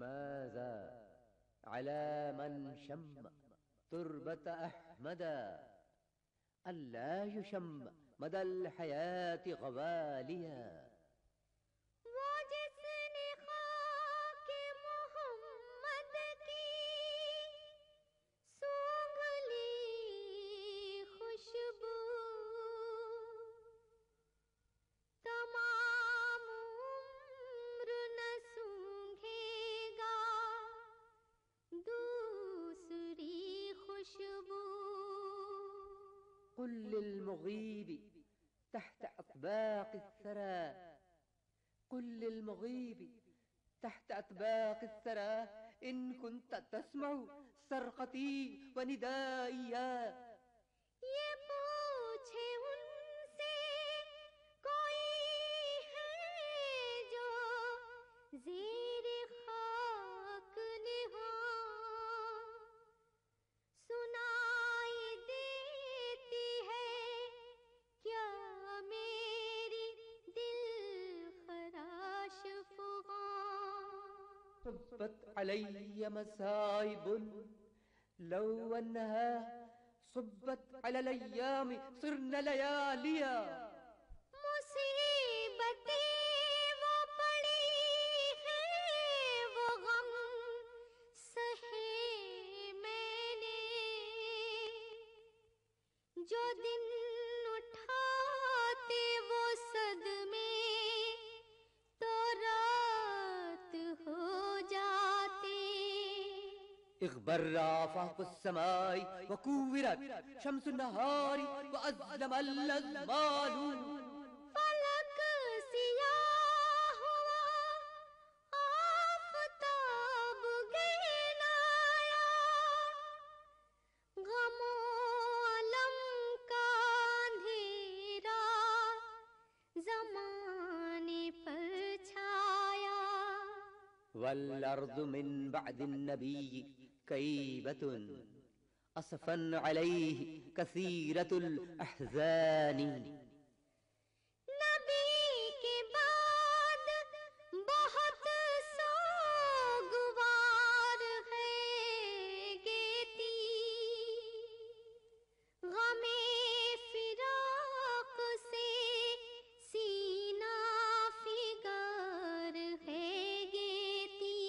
ماذا على من شم تربة أحمدا ألا يشم مدى الحياة غواليا. وہ جس نے خاک محمد کی سونگھ لی خوشبو، تمام عمر نہ سونگھے گا دوسری خوشبو. قل للمغيب تحت أطباق الثرى، قل للمغيب تحت أطباق الثرى إن كنت تسمع صرختي وندائي. یہ پوچھے ان سے کوئی ہے جو زیر خاک نہاں سنائی دیتی ہے کیا میری دل خراش فغاں. صبت علي مصائب لو أنها صبت على الأيام صرنا لياليا. مصیبتیں وہ پڑی ہیں وہ غم سہے میں نے، جو دن اٹھاتے وہ صدمے تو رات ہو جاتے. اغبر آفاق السماء وكورت شمس النهار وأظلم الأزمان. فلک سیاہ ہوا آفتاب گہرایا، غم و الم کا اندھیرا زمانے پر چھایا. والأرض من بعد النبي كئيبة أصفا عليه كثيرة الأحزان. نبی کے بعد بہت سوگوار ہے گیتی، غم فراق سے سینہ فگار ہے گیتی.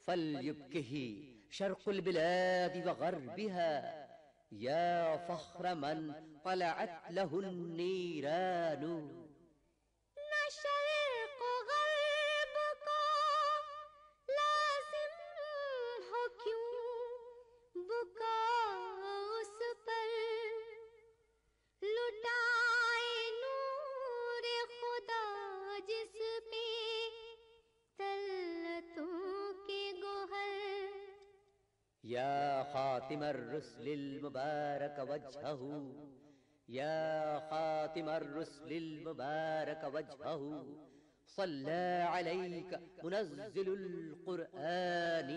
فليبكه شرق البلاد وغربها يا فخر من طلعت له النيران. نہ شرق و غرب کو لازم ہو کیوں بکا اس پر، لٹائے نور خدا جس پہ طلعتوں کے گوہر. يا خاتم الرسل المبارك وجهه، يا خاتم الرسل المبارك وجهه صلى عليك منزل القرآن.